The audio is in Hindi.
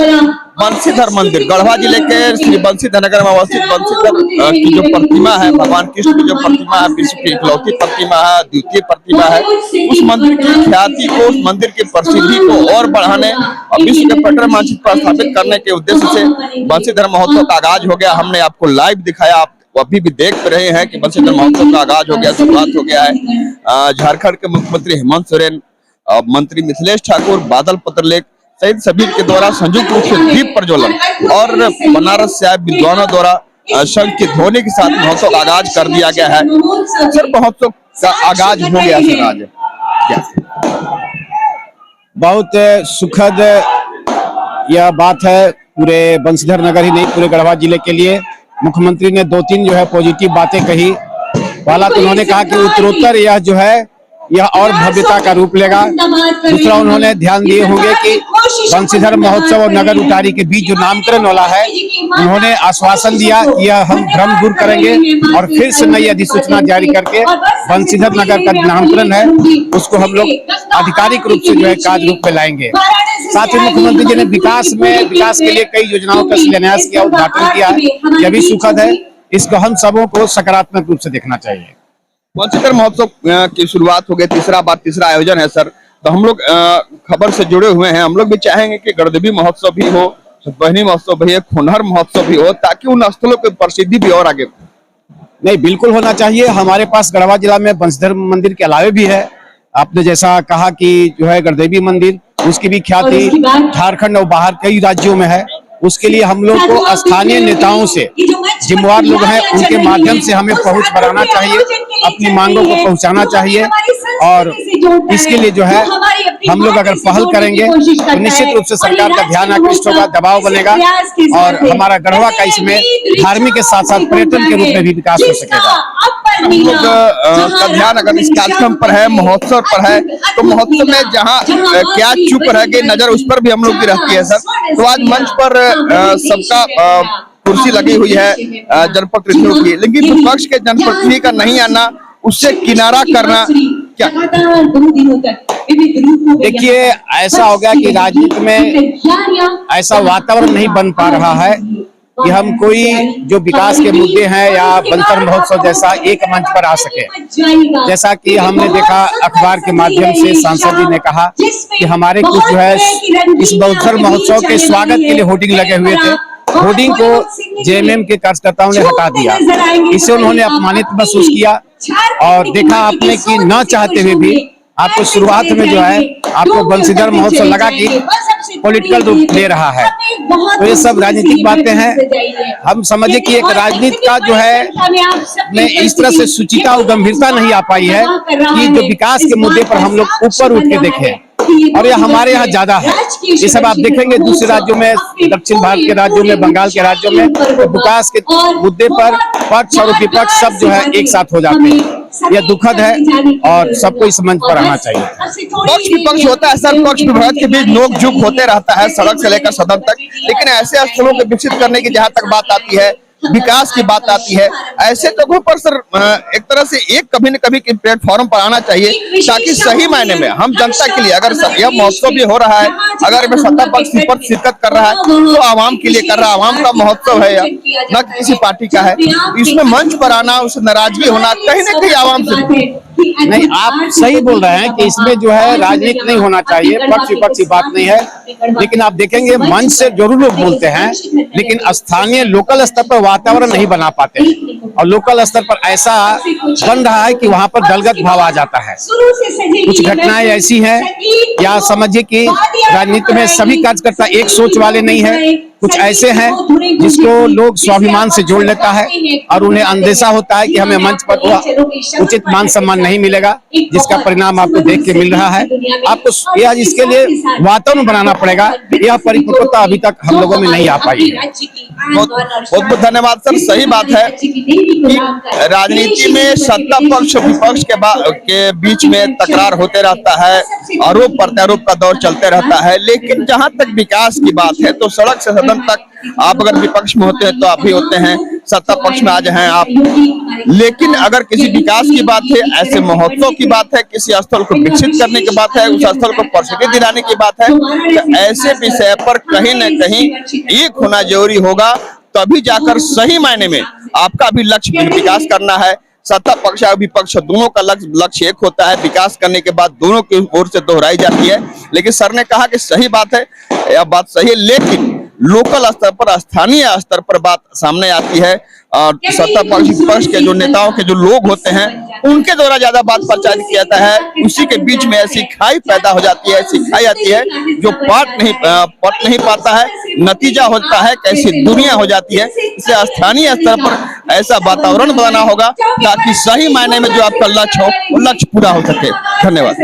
बंशीधर मंदिर, गढ़वा जिले के श्री बंशीधर नगर में अवस्थित बंशीधर की जो प्रतिमा है, भगवान कृष्ण की जो प्रतिमा है, विश्व की इकलौती प्रतिमा है, द्वितीय प्रतिमा है। उस मंदिर की ख्याति को, उस मंदिर की प्रसिद्धि को और बढ़ाने और विश्व के पर्यटन मानचित्र पर स्थापित करने के उद्देश्य से बंशीधर महोत्सव का आगाज हो गया। हमने आपको लाइव दिखाया, आप अभी भी देख रहे हैं कि बंशीधर महोत्सव का आगाज हो गया, शुरुआत हो गया है। झारखंड के मुख्यमंत्री हेमंत सोरेन, मंत्री मिथिलेश ठाकुर, बादल पत्रलेख सहित सभी के द्वारा संयुक्त रूप से दीप प्रज्वलन और बनारस से आए विद्वानों द्वारा शंख की ध्वनि के साथ महोत्सव का आगाज कर दिया गया है। सर, महोत्सव का आगाज हो गया सर आज बहुत सुखद यह बात है पूरे बंशीधर नगर ही नहीं, पूरे गढ़वा जिले के लिए। मुख्यमंत्री ने 2-3 जो है पॉजिटिव बातें कही। पहला तो उन्होंने कहा कि उत्तरोत्तर यह और भव्यता का रूप लेगा। दूसरा, उन्होंने ध्यान दिए होंगे कि बंशीधर महोत्सव और नगर उटारी के बीच जो नामकरण वाला है, उन्होंने आश्वासन दिया कि यह हम भ्रम दूर करेंगे और फिर से नई अधिसूचना जारी करके बंशीधर नगर का नामकरण है उसको हम लोग आधिकारिक रूप से जो है कार्य रूप में लाएंगे। साथ ही मुख्यमंत्री जी ने विकास के लिए कई योजनाओं का शिलान्यास किया, उद्घाटन किया है। यह भी सुखद है, इसको हम सबों को सकारात्मक रूप से देखना चाहिए। बंशीधर महोत्सव की शुरुआत हो गई, तीसरा आयोजन है सर। तो हम लोग खबर से जुड़े हुए हैं, हम लोग भी चाहेंगे कि गढ़देवी महोत्सव भी हो, सतबहिनी महोत्सव भी हो, खोनहर महोत्सव भी हो, ताकि उन स्थलों की प्रसिद्धि भी और आगे। नहीं, बिल्कुल होना चाहिए। हमारे पास गढ़वा जिला में बंशीधर मंदिर के अलावे भी है। आपने जैसा कहा कि जो है गढ़देवी मंदिर, उसकी भी ख्याति झारखंड और बाहर कई राज्यों में है। उसके लिए हम लोग को स्थानीय नेताओं से, जिम्मेवार लोग हैं, उनके माध्यम से हमें पहुंच बढ़ाना चाहिए, अपनी मांगों को पहुंचाना चाहिए। और इसके लिए जो है हम लोग अगर पहल करेंगे तो निश्चित रूप से सरकार का ध्यान आकृष्ट होगा, दबाव बनेगा और हमारा गढ़वा का इसमें धार्मिक के साथ साथ पर्यटन के रूप में भी विकास हो सकेगा। हम लोग का ध्यान अगर इस कार्यक्रम पर है, महोत्सव पर है, तो महोत्सव में जहाँ क्या चूक रह गई नजर, उस पर भी हम लोग की रहती है सर। तो आज मंच पर सबका कुर्सी लगी हुई है जनप्रतिनिधियों की, लेकिन विपक्ष के जनप्रतिनिधि का नहीं आना, उससे किनारा करना क्या? देखिए, ऐसा हो गया कि राजनीति में ऐसा वातावरण नहीं बन पा रहा है कि हम कोई जो विकास के मुद्दे हैं या बंशीधर महोत्सव जैसा एक मंच पर आ सके। जैसा कि हमने देखा अखबार के माध्यम से सांसद जी ने कहा कि हमारे कुछ जो है इस बंशीधर महोत्सव के स्वागत के लिए होर्डिंग लगे हुए थे, होर्डिंग को जेएमएम के कार्यकर्ताओं ने हटा दिया। इससे उन्होंने अपमानित महसूस किया और देखा आपने कि न चाहते हुए भी आपको शुरुआत में जो है आपको बंशीधर महोत्सव लगा कि पॉलिटिकल रूप ले रहा है। तो ये सब राजनीतिक बातें हैं। हम समझे कि एक राजनीति का जो है में इस तरह से सुचिता और गंभीरता नहीं आ पाई है कि जो विकास के मुद्दे पर हम लोग ऊपर उठ के देखें, और ये हमारे यहाँ ज्यादा है। ये सब आप देखेंगे दूसरे राज्यों में, दक्षिण भारत के राज्यों में, बंगाल के राज्यों में, तो विकास के मुद्दे पर पक्ष और विपक्ष सब जो है एक साथ हो जाते हैं। यह दुखद है और सबको इस मंच पर आना चाहिए। पक्ष विपक्ष होता है सर, पक्ष विपक्ष के बीच नोक झोंक होते रहता है सड़क से लेकर सदन तक, लेकिन ऐसे स्थलों को विकसित करने की जहाँ तक बात आती है, विकास की बात आती है, ऐसे जगहों पर सर एक तरह से एक कभी न कभी के प्लेटफॉर्म पर आना चाहिए, ताकि सही मायने में हम जनता के लिए, अगर यह महोत्सव भी हो रहा है, अगर इसमें सत्ता पक्ष शिरकत कर रहा है तो आवाम के लिए कर रहा है, आवाम का महोत्सव है, न किसी पार्टी का है। इसमें मंच पर आना, उस नाराजगी होना कहीं न कहीं आवाम से नहीं। आप सही बोल रहे हैं कि इसमें जो है राजनीति नहीं होना चाहिए, पक्ष विपक्ष की बात नहीं है, लेकिन आप देखेंगे मंच से जरूर लोग बोलते हैं, लेकिन स्थानीय लोकल स्तर पर वातावरण नहीं बना पाते और लोकल स्तर पर ऐसा बन रहा है कि वहां पर दलगत भाव आ जाता है। कुछ घटनाएं ऐसी हैं, या समझिए कि राजनीति में सभी कार्यकर्ता एक सोच वाले नहीं है। कुछ ऐसे हैं जिसको लोग स्वाभिमान से जोड़ लेता है और उन्हें अंदेशा होता है कि हमें मंच पर उचित मान सम्मान नहीं मिलेगा, जिसका परिणाम आपको देख के मिल रहा है। आपको यह इसके लिए वातावरण बनाना पड़ेगा, यह परिपक्वता अभी तक हम लोगों में नहीं आ पाई है। बहुत बहुत धन्यवाद सर। सही बात है कि राजनीति में सत्ता पक्ष विपक्ष के बीच में तकरार होते रहता है, आरोप प्रत्यारोप का दौर चलते रहता है, लेकिन जहां तक विकास की बात है तो सड़क से सदन तक आप अगर विपक्ष में होते हैं तो आप भी होते हैं, सत्ता पक्ष में आज हैं आप, लेकिन अगर किसी विकास की बात है, ऐसे महोत्सव की बात है, किसी स्थल को विकसित करने की बात है, उस स्थल को प्रसिद्धि दिलाने की बात है, तो ऐसे विषय पर कहीं न कहीं एक होना जरूरी होगा, तभी जाकर सही मायने में आपका भी लक्ष्य विकास करना है। सत्ता पक्ष और विपक्ष दोनों का लक्ष्य एक होता है, विकास करने के बाद दोनों की ओर से दोहराई जाती है। लेकिन सर ने कहा कि सही बात है, यह बात सही है, लेकिन लोकल स्तर पर, स्थानीय स्तर पर बात सामने आती है। सत्ता पक्ष विपक्ष के जो नेताओं के जो लोग होते हैं, उनके द्वारा ज्यादा बात प्रचारित किया जाता है। उसी के बीच में ऐसी खाई पैदा हो जाती है, ऐसी खाई आती है जो पट नहीं पाता है। नतीजा होता है कैसी दुनिया हो जाती है। इसे स्थानीय स्तर पर ऐसा वातावरण बनाना होगा ताकि सही मायने में जो आपका लक्ष्य हो, वो लक्ष्य पूरा हो सके। धन्यवाद।